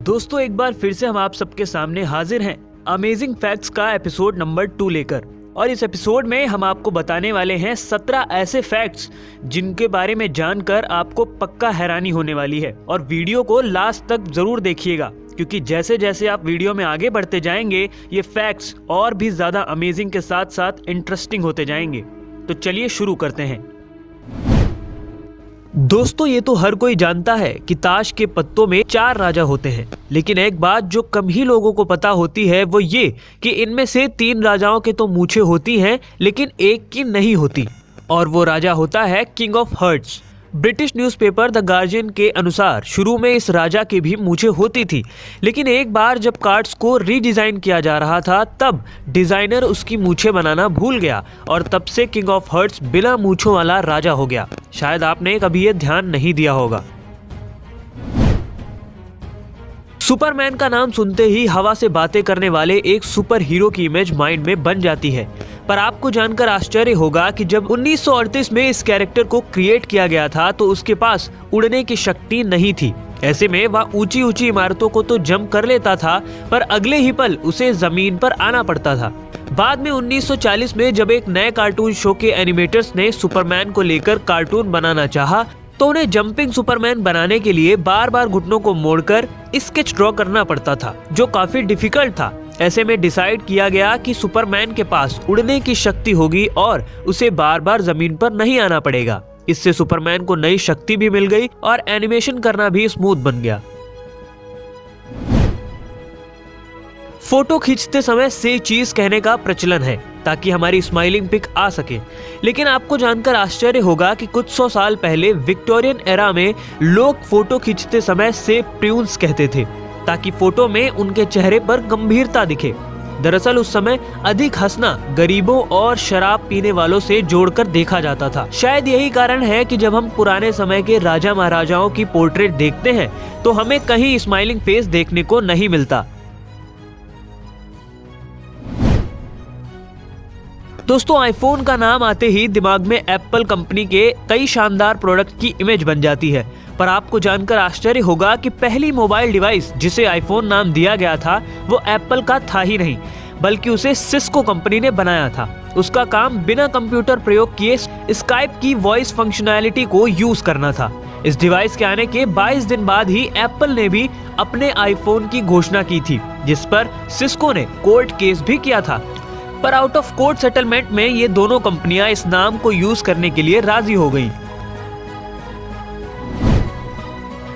दोस्तों एक बार फिर से हम आप सबके सामने हाजिर हैं अमेजिंग फैक्ट्स का एपिसोड नंबर 2 लेकर। और इस एपिसोड में हम आपको बताने वाले हैं 17 ऐसे फैक्ट्स जिनके बारे में जानकर आपको पक्का हैरानी होने वाली है। और वीडियो को लास्ट तक जरूर देखिएगा, क्योंकि जैसे जैसे आप वीडियो में आगे बढ़ते जाएंगे ये फैक्ट्स और भी ज्यादा अमेजिंग के साथ साथ इंटरेस्टिंग होते जाएंगे। तो चलिए शुरू करते हैं। दोस्तों ये तो हर कोई जानता है कि ताश के पत्तों में 4 राजा होते हैं, लेकिन एक बात जो कम ही लोगों को पता होती है वो ये कि इनमें से 3 राजाओं के तो मूछें होती हैं, लेकिन एक की नहीं होती, और वो राजा होता है king of hearts. British newspaper the Guardian के अनुसार शुरू में इस राजा की भी मूछें होती थी, लेकिन एक बार जब कार्ड्स को रीडिजाइन किया जा रहा था तब डिजाइनर उसकी मूछें बनाना भूल गया और तब से किंग ऑफ हर्ट्स बिना मूछों वाला राजा हो गया। शायद आपने कभी ये ध्यान नहीं दिया होगा। सुपरमैन का नाम सुनते ही हवा से बातें करने वाले एक सुपर हीरो की इमेज माइंड में बन जाती है, पर आपको जानकर आश्चर्य होगा कि जब 1938 में इस कैरेक्टर को क्रिएट किया गया था तो उसके पास उड़ने की शक्ति नहीं थी। ऐसे में वह ऊंची ऊंची इमारतों को तो जंप कर लेता था, पर अगले ही पल उसे जमीन पर आना पड़ता था। बाद में 1940 में जब एक नए कार्टून शो के एनिमेटर्स ने सुपरमैन को लेकर कार्टून बनाना चाहा तो उन्हें जंपिंग सुपरमैन बनाने के लिए बार बार घुटनों को मोड़कर स्केच ड्रॉ करना पड़ता था, जो काफी डिफिकल्ट था। ऐसे में डिसाइड किया गया कि सुपरमैन के पास उड़ने की शक्ति होगी और उसे बार बार जमीन पर नहीं आना पड़ेगा। इससे सुपरमैन को नई शक्ति भी मिल गई और एनिमेशन करना भी स्मूथ बन गया। फोटो खींचते समय से चीज कहने का प्रचलन है ताकि हमारी स्माइलिंग पिक आ सके, लेकिन आपको जानकर आश्चर्य होगा कि कुछ 100 साल पहले विक्टोरियन एरा में लोग फोटो खींचते समय से प्रून्स कहते थे ताकि फोटो में उनके चेहरे पर गंभीरता दिखे। दरअसल उस समय अधिक हंसना गरीबों और शराब पीने वालों से जोड़कर देखा जाता था। शायद यही कारण है कि जब हम पुराने समय के राजा महाराजाओं की पोर्ट्रेट देखते हैं तो हमें कहीं स्माइलिंग फेस देखने को नहीं मिलता। दोस्तों आईफोन का नाम आते ही दिमाग में एप्पल कंपनी के कई शानदार प्रोडक्ट की इमेज बन जाती है, पर आपको जानकर आश्चर्य होगा कि पहली मोबाइल डिवाइस जिसे आईफोन नाम दिया गया था वो एप्पल का था ही नहीं, बल्कि उसे सिस्को कंपनी ने बनाया था। उसका काम बिना कंप्यूटर प्रयोग किए स्काइप की वॉइस फंक्शनैलिटी को यूज करना था। इस डिवाइस के आने के 22 दिन बाद ही एप्पल ने भी अपने आईफोन की घोषणा की थी, जिस पर सिस्को ने कोर्ट केस भी किया था, पर आउट ऑफ कोर्ट सेटलमेंट में ये दोनों कंपनियां इस नाम को यूज करने के लिए राजी हो गईं।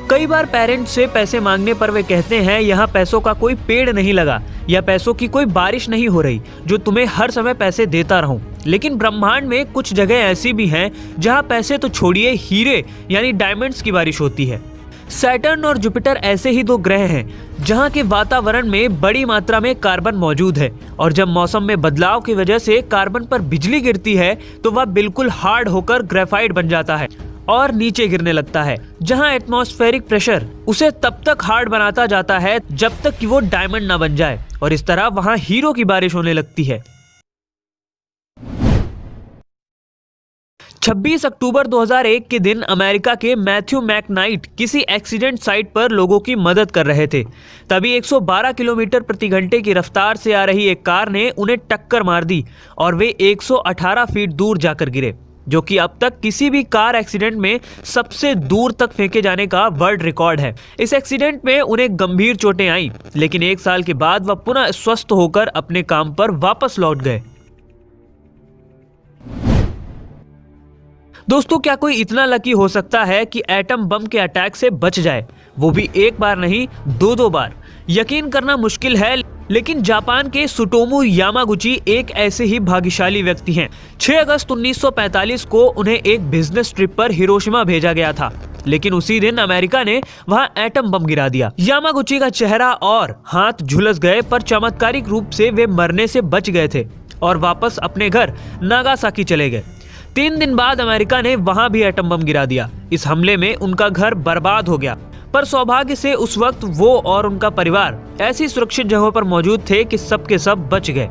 कई बार पेरेंट्स से पैसे मांगने पर वे कहते हैं यहाँ पैसों का कोई पेड़ नहीं लगा या पैसों की कोई बारिश नहीं हो रही जो तुम्हें हर समय पैसे देता रहूं। लेकिन ब्रह्मांड में कुछ जगह ऐसी भी हैं जहाँ पैसे तो छोड़िए हीरे यानी डायमंड्स की बारिश होती है। सैटर्न और जुपिटर ऐसे ही 2 ग्रह हैं जहां के वातावरण में बड़ी मात्रा में कार्बन मौजूद है, और जब मौसम में बदलाव की वजह से कार्बन पर बिजली गिरती है तो वह बिल्कुल हार्ड होकर ग्रेफाइट बन जाता है और नीचे गिरने लगता है, जहां एटमॉस्फेरिक प्रेशर उसे तब तक हार्ड बनाता जाता है जब तक कि वो डायमंड ना बन जाए, और इस तरह वहां हीरो की बारिश होने लगती है। 26 अक्टूबर 2001 के दिन अमेरिका के मैथ्यू मैकनाइट किसी एक्सीडेंट साइट पर लोगों की मदद कर रहे थे। तभी 112 किलोमीटर प्रति घंटे की रफ्तार से आ रही एक कार ने उन्हें टक्कर मार दी और वे 118 फीट दूर जाकर गिरे, जो कि अब तक किसी भी कार एक्सीडेंट में सबसे दूर तक फेंके जाने का वर्ल्ड रिकॉर्ड है। इस एक्सीडेंट में उन्हें गंभीर चोटें आईं, लेकिन 1 साल के बाद वह पुनः स्वस्थ होकर अपने काम पर वापस लौट गए। दोस्तों क्या कोई इतना लकी हो सकता है कि एटम बम के अटैक से बच जाए, वो भी एक बार नहीं 2-2 बार? यकीन करना मुश्किल है, लेकिन जापान के सुटोमू यामागुची एक ऐसे ही भाग्यशाली व्यक्ति हैं। 6 अगस्त 1945 को उन्हें एक बिजनेस ट्रिप पर हिरोशिमा भेजा गया था, लेकिन उसी दिन अमेरिका ने वहां एटम बम गिरा दिया। यामागुची का चेहरा और हाथ झुलस गए, पर चमत्कारिक रूप से वे मरने से बच गए थे और वापस अपने घर नागासाकी चले गए। 3 दिन बाद अमेरिका ने वहां भी एटम बम गिरा दिया। इस हमले में उनका घर बर्बाद हो गया, पर सौभाग्य से उस वक्त वो और उनका परिवार ऐसी सुरक्षित जगहों पर मौजूद थे कि सब के सब बच गए।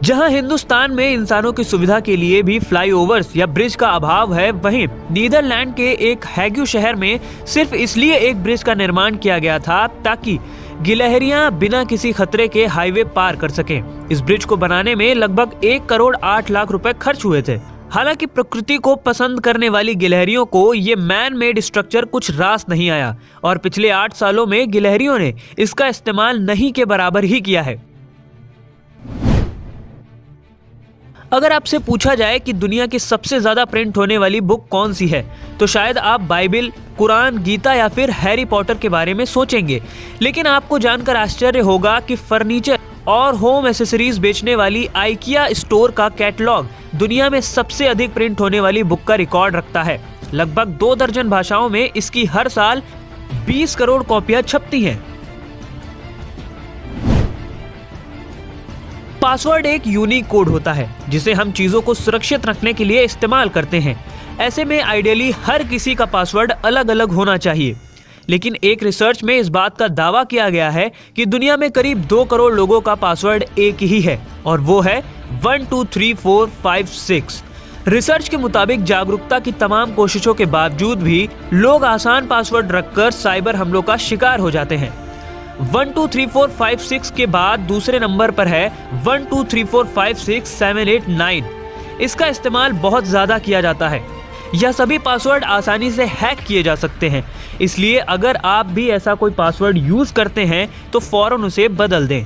जहां हिंदुस्तान में इंसानों की सुविधा के लिए भी फ्लाईओवर्स या ब्रिज का अभाव है, वहीं नीदरलैंड के एक हैग्यू शहर में सिर्फ इसलिए एक ब्रिज का निर्माण किया गया था ताकि गिलहरियां बिना किसी खतरे के हाईवे पार कर सकें। इस ब्रिज को बनाने में लगभग 1 करोड़ 8 लाख रुपए खर्च हुए थे। हालांकि प्रकृति को पसंद करने वाली गिलहरियों को ये मैन मेड स्ट्रक्चर कुछ रास नहीं आया और पिछले 8 सालों में गिलहरियों ने इसका इस्तेमाल नहीं के बराबर ही किया है। अगर आपसे पूछा जाए कि दुनिया की सबसे ज्यादा प्रिंट होने वाली बुक कौन सी है, तो शायद आप बाइबिल, कुरान, गीता या फिर हैरी पॉटर के बारे में सोचेंगे। लेकिन आपको जानकर आश्चर्य होगा कि फर्नीचर और होम एसेसरीज बेचने वाली आइकिया स्टोर का कैटलॉग दुनिया में सबसे अधिक प्रिंट होने वाली बुक का रिकॉर्ड रखता है। लगभग 2 दर्जन भाषाओं में इसकी हर साल 20 करोड़ कॉपियां छपती हैं। पासवर्ड एक यूनिक कोड होता है जिसे हम चीजों को सुरक्षित रखने के लिए इस्तेमाल करते हैं। ऐसे में आइडियली हर किसी का पासवर्ड अलग अलग होना चाहिए। लेकिन एक रिसर्च में इस बात का दावा किया गया है कि दुनिया में करीब 2 करोड़ लोगों का पासवर्ड एक ही है और वो है 123456। रिसर्च के मुताबिक जागरूकता की तमाम कोशिशों के बावजूद भी लोग आसान पासवर्ड रखकर साइबर हमलों का शिकार हो जाते हैं। 123456 के बाद दूसरे नंबर पर है 123456789। इसका इस्तेमाल बहुत ज्यादा किया जाता है। यह सभी पासवर्ड आसानी से हैक किए जा सकते हैं, इसलिए अगर आप भी ऐसा कोई पासवर्ड यूज करते हैं तो फौरन उसे बदल दें।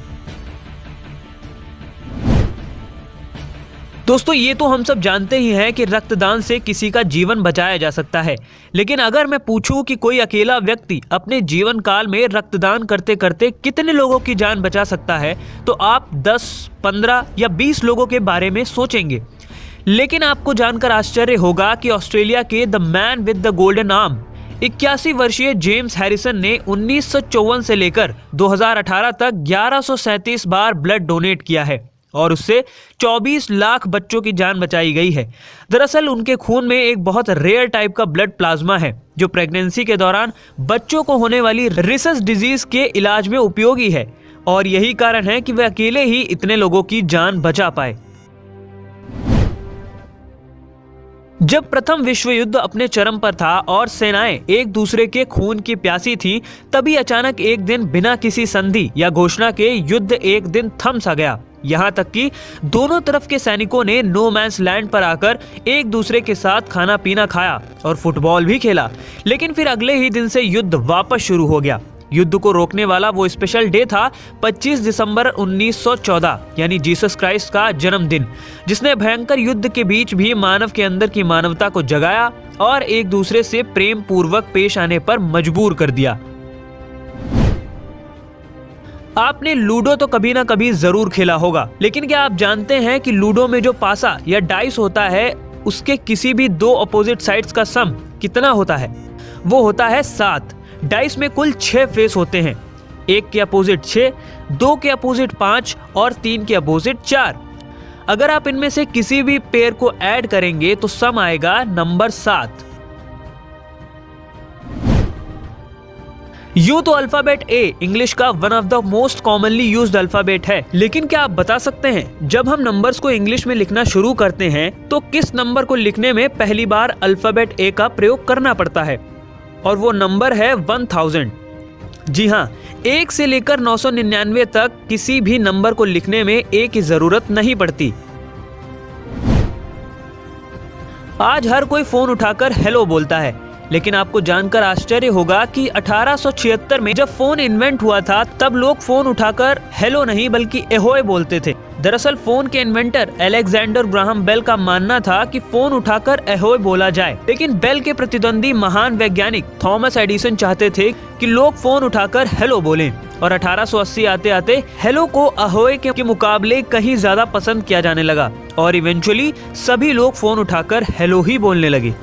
दोस्तों, ये तो हम सब जानते ही हैं कि रक्तदान से किसी का जीवन बचाया जा सकता है, लेकिन अगर मैं पूछूं कि कोई अकेला व्यक्ति अपने जीवन काल में रक्तदान करते करते कितने लोगों की जान बचा सकता है, तो आप 10, 15 या 20 लोगों के बारे में सोचेंगे। लेकिन आपको जानकर आश्चर्य होगा कि ऑस्ट्रेलिया के the man with the golden arm 81 वर्षीय जेम्स हैरिसन ने 1954 से लेकर 2018 तक 1137 बार ब्लड डोनेट किया है और उससे 24 लाख बच्चों की जान बचाई गई है। दरअसल उनके खून में एक बहुत रेयर टाइप का ब्लड प्लाज्मा है जो प्रेगनेंसी के दौरान बच्चों को होने वाली रिसस डिजीज के इलाज में उपयोगी है और यही कारण है कि वे अकेले ही इतने लोगों की जान बचा पाए। जब प्रथम विश्व युद्ध अपने चरम पर था और सेनाएं एक दूसरे के खून की प्यासी थीं, तभी अचानक एक दिन बिना किसी संधि या घोषणा के युद्ध एक दिन थम सा गया। यहाँ तक कि दोनों तरफ के सैनिकों ने नो मैंस लैंड पर आकर एक दूसरे के साथ खाना पीना खाया और फुटबॉल भी खेला। लेकिन फिर अगले ही दिन से युद्ध वापस शुरू हो गया। युद्ध को रोकने वाला वो स्पेशल डे था 25 दिसंबर 1914 यानी जीसस क्राइस्ट का जन्मदिन, जिसने भयंकर युद्ध के बीच भी मानव के अंदर की मानवता को जगाया और एक दूसरे से प्रेम पूर्वक पेश आने पर मजबूर कर दिया। आपने लूडो तो कभी ना कभी जरूर खेला होगा, लेकिन क्या आप जानते हैं कि लूडो में जो पासा या डाइस होता है उसके किसी भी 2 अपोजिट साइड्स का सम कितना होता है? वो होता है 7। डाइस में कुल 6 फेस होते हैं, 1 के अपोजिट 6, 2 के अपोजिट 5 और 3 के अपोजिट 4। अगर आप इनमें से किसी भी पेयर को ऐड करेंगे तो सम आएगा नंबर 7। यूं तो अल्फाबेट ए इंग्लिश का one of the most commonly used alphabet है, लेकिन क्या आप बता सकते हैं जब हम नंबर्स को इंग्लिश में लिखना शुरू करते हैं तो किस नंबर को लिखने में पहली बार अल्फाबेट ए का प्रयोग करना पड़ता है? और वो नंबर है 1000। जी हाँ, 1 से लेकर 999 तक किसी भी नंबर को लिखने में ए की जरूरत नहीं पड़ती। आज हर कोई फोन उठाकर हेलो बोलता है, लेकिन आपको जानकर आश्चर्य होगा कि 1876 में जब फोन इन्वेंट हुआ था तब लोग फोन उठाकर हेलो नहीं बल्कि एहोय बोलते थे। दरअसल फोन के इन्वेंटर अलेक्जेंडर ग्राहम बेल का मानना था कि फोन उठाकर एहोय बोला जाए, लेकिन बेल के प्रतिद्वंदी महान वैज्ञानिक थॉमस एडिसन चाहते थे कि लोग फोन उठाकर हेलो बोलें और 1880 आते आते हेलो को अहोय के मुकाबले कहीं ज्यादा पसंद किया जाने लगा और इवेंचुअली सभी लोग फोन उठाकर हेलो ही बोलने लगे।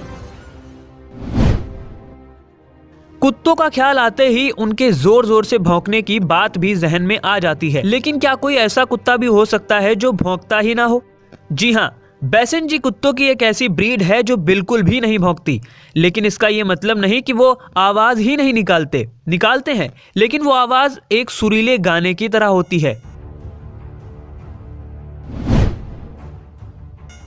कुत्तों का ख्याल आते ही उनके जोर जोर से भौंकने की बात भी जहन में आ जाती है, लेकिन क्या कोई ऐसा कुत्ता भी हो सकता है जो भौंकता ही ना हो? जी हाँ, बैसेनजी कुत्तों की एक ऐसी ब्रीड है जो बिल्कुल भी नहीं भौंकती, लेकिन इसका ये मतलब नहीं कि वो आवाज ही नहीं निकालते हैं, लेकिन वो आवाज एक सुरीले गाने की तरह होती है।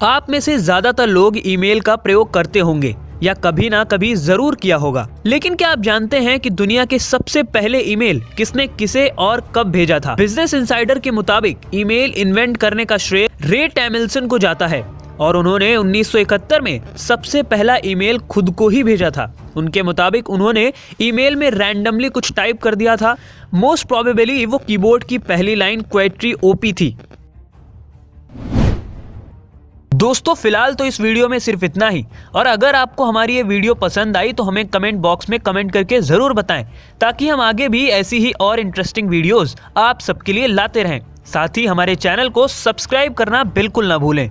आप में से ज्यादातर लोग ईमेल का प्रयोग करते होंगे या कभी ना कभी जरूर किया होगा, लेकिन क्या आप जानते हैं कि दुनिया के सबसे पहले ईमेल किसने किसे और कब भेजा था? बिजनेस इनसाइडर के मुताबिक ईमेल इन्वेंट करने का श्रेय रे टैमिल्सन को जाता है और उन्होंने 1971 में सबसे पहला ईमेल खुद को ही भेजा था। उनके मुताबिक उन्होंने ईमेल में रैंडमली कुछ टाइप कर दिया था। मोस्ट प्रोबेबली वो कीबोर्ड की पहली लाइन क्वेट्री ओपी थी। दोस्तों फिलहाल तो इस वीडियो में सिर्फ इतना ही, और अगर आपको हमारी ये वीडियो पसंद आई तो हमें कमेंट बॉक्स में कमेंट करके जरूर बताएं, ताकि हम आगे भी ऐसी ही और इंटरेस्टिंग वीडियोस आप सबके लिए लाते रहें। साथ ही हमारे चैनल को सब्सक्राइब करना बिल्कुल ना भूलें।